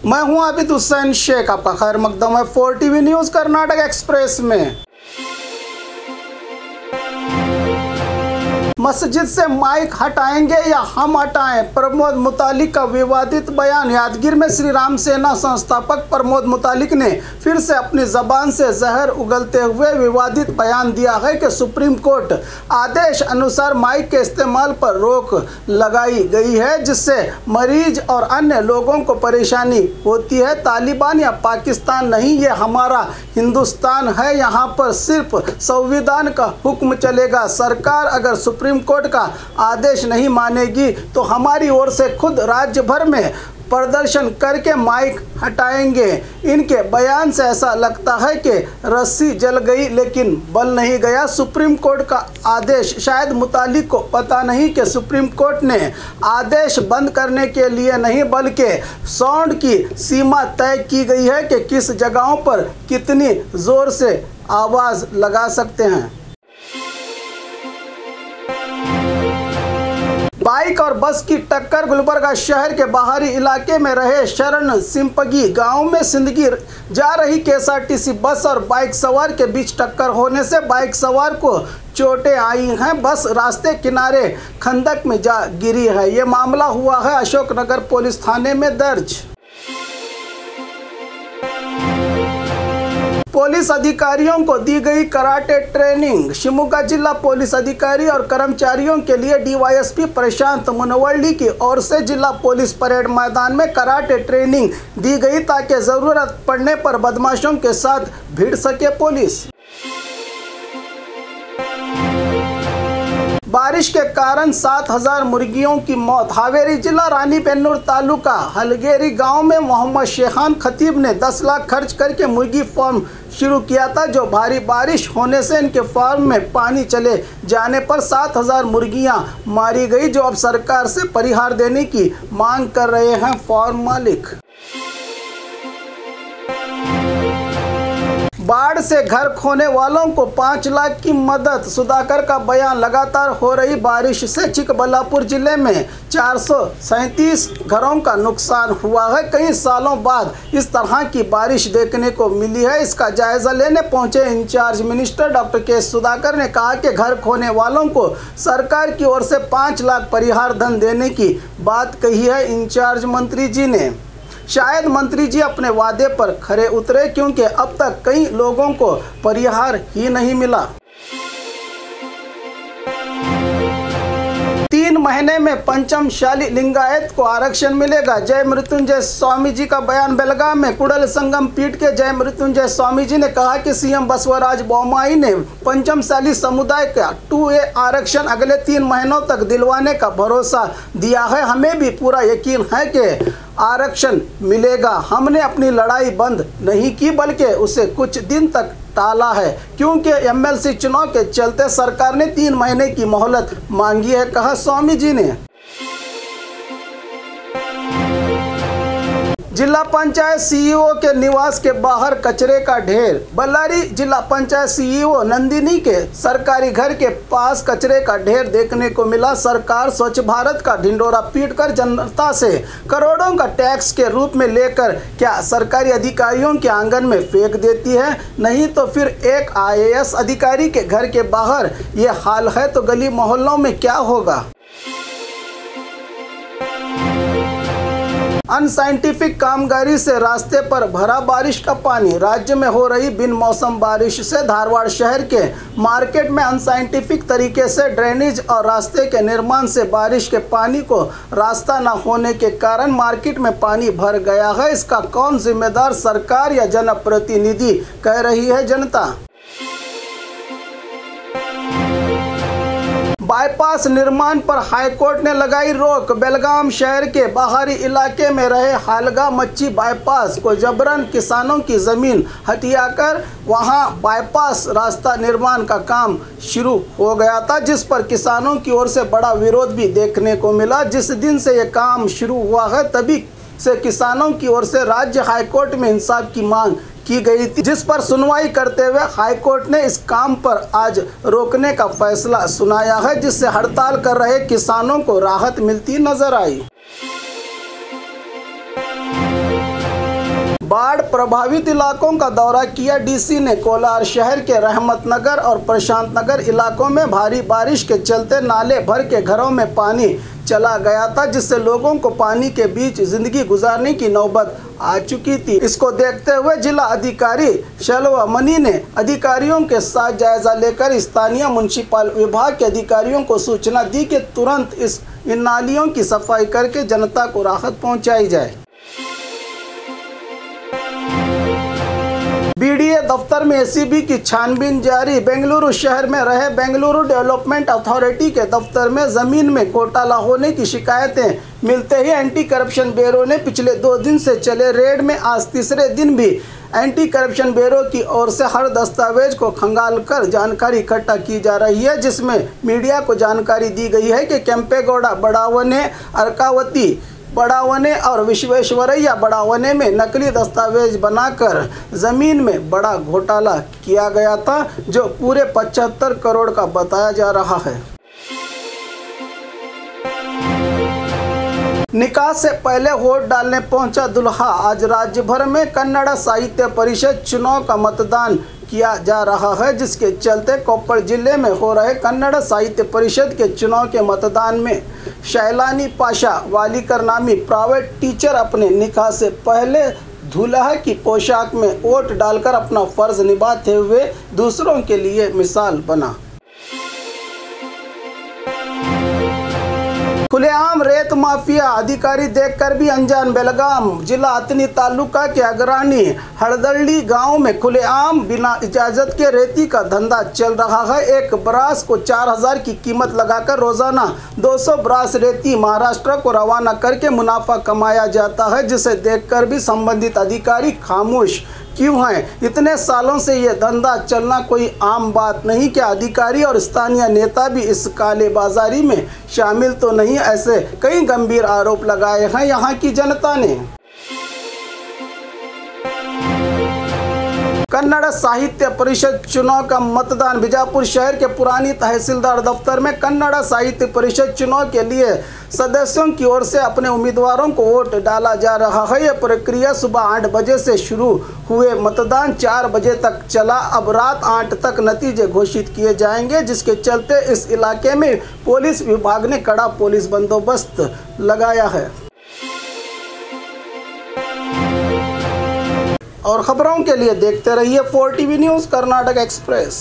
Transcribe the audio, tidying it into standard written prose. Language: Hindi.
मैं हूं आबिद हुसैन शेख, आपका खैर मकदम है 4 टीवी न्यूज़ कर्नाटक एक्सप्रेस में। मस्जिद से माइक हटाएंगे या हम हटाएं, प्रमोद मुतालिक का विवादित बयान। यादगीर में श्री राम सेना संस्थापक प्रमोद मुतालिक ने फिर से अपनी जबान से जहर उगलते हुए विवादित बयान दिया है कि सुप्रीम कोर्ट आदेश अनुसार माइक के इस्तेमाल पर रोक लगाई गई है, जिससे मरीज और अन्य लोगों को परेशानी होती है। तालिबान या पाकिस्तान नहीं, ये हमारा हिंदुस्तान है, यहाँ पर सिर्फ संविधान का हुक्म चलेगा। सरकार अगर सुप्रीम कोर्ट का आदेश नहीं मानेगी तो हमारी ओर से खुद राज्य भर में प्रदर्शन करके माइक हटाएंगे। इनके बयान से ऐसा लगता है कि रस्सी जल गई लेकिन बल नहीं गया। सुप्रीम कोर्ट का आदेश, शायद मुतालिक को पता नहीं कि सुप्रीम कोर्ट ने आदेश बंद करने के लिए नहीं बल्कि साउंड की सीमा तय की गई है कि किस जगहों पर कितनी ज़ोर से आवाज़ लगा सकते हैं। बाइक और बस की टक्कर। गुलबर्गा शहर के बाहरी इलाके में रहे शरण सिंपगी गांव में जिंदगी जा रही केएसआरटीसी बस और बाइक सवार के बीच टक्कर होने से बाइक सवार को चोटें आई हैं। बस रास्ते किनारे खंदक में जा गिरी है। ये मामला हुआ है अशोकनगर पुलिस थाने में दर्ज। पुलिस अधिकारियों को दी गई कराटे ट्रेनिंग। शिमोगा जिला पुलिस अधिकारी और कर्मचारियों के लिए डीवाईएसपी प्रशांत मुनवल्ली की ओर से जिला पुलिस परेड मैदान में कराटे ट्रेनिंग दी गई ताकि ज़रूरत पड़ने पर बदमाशों के साथ भिड़ सके पुलिस। बारिश के कारण 7,000 मुर्गियों की मौत। हावेरी जिला रानीबेन्नूर तालुका हलगेरी गांव में मोहम्मद शेखान खतीब ने 10 लाख खर्च करके मुर्गी फार्म शुरू किया था, जो भारी बारिश होने से इनके फार्म में पानी चले जाने पर 7,000 मुर्गियां मारी गई, जो अब सरकार से परिहार देने की मांग कर रहे हैं फार्म मालिक। बाढ़ से घर खोने वालों को 5 लाख की मदद। सुधाकर का बयान। लगातार हो रही बारिश से चिकबल्लापुर जिले में 437 घरों का नुकसान हुआ है। कई सालों बाद इस तरह की बारिश देखने को मिली है। इसका जायजा लेने पहुंचे इंचार्ज मिनिस्टर डॉक्टर के सुधाकर ने कहा कि घर खोने वालों को सरकार की ओर से 5 लाख परिहार धन देने की बात कही है इंचार्ज मंत्री जी ने। शायद मंत्री जी अपने वादे पर खरे उतरे, क्योंकि अब तक कई लोगों को परिहार ही नहीं मिला। 3 महीने में पंचमशाली लिंगायत को आरक्षण मिलेगा। जय मृत्युंजय स्वामी जी का बयान। बेलगाम में कुडल संगम पीठ के जय मृत्युंजय स्वामी जी ने कहा कि सीएम बसवराज बोम्माई ने पंचमशाली समुदाय का 2A आरक्षण अगले 3 महीनों तक दिलवाने का भरोसा दिया है। हमें भी पूरा यकीन है कि आरक्षण मिलेगा। हमने अपनी लड़ाई बंद नहीं की बल्कि उसे कुछ दिन तक टाला है, क्योंकि एमएलसी चुनाव के चलते सरकार ने 3 महीने की मोहलत मांगी है, कहा स्वामी जी ने। जिला पंचायत सीईओ के निवास के बाहर कचरे का ढेर। बल्लारी जिला पंचायत सीईओ नंदिनी के सरकारी घर के पास कचरे का ढेर देखने को मिला। सरकार स्वच्छ भारत का ढिंडोरा पीटकर जनता से करोड़ों का टैक्स के रूप में लेकर क्या सरकारी अधिकारियों के आंगन में फेंक देती है? नहीं तो फिर एक IAS अधिकारी के घर के बाहर ये हाल है तो गली मोहल्लों में क्या होगा? अनसाइंटिफिक कामगारी से रास्ते पर भरा बारिश का पानी। राज्य में हो रही बिन मौसम बारिश से धारवाड़ शहर के मार्केट में अनसाइंटिफिक तरीके से ड्रेनेज और रास्ते के निर्माण से बारिश के पानी को रास्ता न होने के कारण मार्केट में पानी भर गया है। इसका कौन जिम्मेदार? सरकार या जनप्रतिनिधि, कह रही है जनता। बाईपास निर्माण पर हाईकोर्ट ने लगाई रोक। बेलगाम शहर के बाहरी इलाके में रहे हालगा मच्छी बाईपास को जबरन किसानों की जमीन हथियाकर वहां बाईपास रास्ता निर्माण का काम शुरू हो गया था, जिस पर किसानों की ओर से बड़ा विरोध भी देखने को मिला। जिस दिन से ये काम शुरू हुआ है तभी से किसानों की ओर से राज्य हाईकोर्ट में इंसाफ की मांग की गई थी, जिस पर सुनवाई करते हुए हाईकोर्ट ने इस काम पर आज रोकने का फैसला सुनाया है, जिससे हड़ताल कर रहे किसानों को राहत मिलती नजर आई। बाढ़ प्रभावित इलाकों का दौरा किया डीसी ने। कोलार शहर के रहमत नगर और प्रशांत नगर इलाकों में भारी बारिश के चलते नाले भर के घरों में पानी चला गया था, जिससे लोगों को पानी के बीच जिंदगी गुजारने की नौबत आ चुकी थी। इसको देखते हुए जिला अधिकारी शैलवा मनी ने अधिकारियों के साथ जायजा लेकर स्थानीय म्युनिसिपल विभाग के अधिकारियों को सूचना दी कि तुरंत इन नालियों की सफाई करके जनता को राहत पहुंचाई जाए। बीडीए दफ्तर में एसीबी की छानबीन जारी। बेंगलुरु शहर में रहे बेंगलुरु डेवलपमेंट अथॉरिटी के दफ्तर में जमीन में घोटाला होने की शिकायतें मिलते ही एंटी करप्शन ब्यूरो ने पिछले 2 दिन से चले रेड में आज तीसरे दिन भी एंटी करप्शन ब्यूरो की ओर से हर दस्तावेज को खंगाल कर जानकारी इकट्ठा की जा रही है, जिसमें मीडिया को जानकारी दी गई है कि केम्पेगौड़ा बड़ावने, अर्कावती बड़ावने और विश्वेश्वरैया बड़ावने में नकली दस्तावेज बनाकर ज़मीन में बड़ा घोटाला किया गया था, जो पूरे 75 करोड़ का बताया जा रहा है। निकाह से पहले वोट डालने पहुंचा दुल्हा। आज राज्य भर में कन्नड़ साहित्य परिषद चुनाव का मतदान किया जा रहा है, जिसके चलते कोप्पड़ जिले में हो रहे कन्नड़ साहित्य परिषद के चुनाव के मतदान में शैलानी पाशा वालीकर नामी प्राइवेट टीचर अपने निकाह से पहले दूल्हा की पोशाक में वोट डालकर अपना फर्ज निभाते हुए दूसरों के लिए मिसाल बना। खुलेआम रेत माफिया, अधिकारी देखकर भी अनजान। बेलगाम जिला अतनी तालुका के अगरानी हड़दल्ली गांव में खुलेआम बिना इजाजत के रेती का धंधा चल रहा है। एक ब्रास को 4000 की कीमत लगाकर रोजाना 200 ब्रास रेती महाराष्ट्र को रवाना करके मुनाफा कमाया जाता है, जिसे देखकर भी संबंधित अधिकारी खामोश क्यों हैं? इतने सालों से ये धंधा चलना कोई आम बात नहीं। क्या अधिकारी और स्थानीय नेता भी इस काले बाजारी में शामिल तो नहीं? ऐसे कई गंभीर आरोप लगाए हैं यहाँ की जनता ने। कन्नड़ साहित्य परिषद चुनाव का मतदान। बीजापुर शहर के पुरानी तहसीलदार दफ्तर में कन्नड़ साहित्य परिषद चुनाव के लिए सदस्यों की ओर से अपने उम्मीदवारों को वोट डाला जा रहा है। यह प्रक्रिया सुबह 8 बजे से शुरू हुए मतदान 4 बजे तक चला। अब रात 8 तक नतीजे घोषित किए जाएंगे, जिसके चलते इस इलाके में पुलिस विभाग ने कड़ा पुलिस बंदोबस्त लगाया है। और खबरों के लिए देखते रहिए 4 TV न्यूज़ कर्नाटक एक्सप्रेस।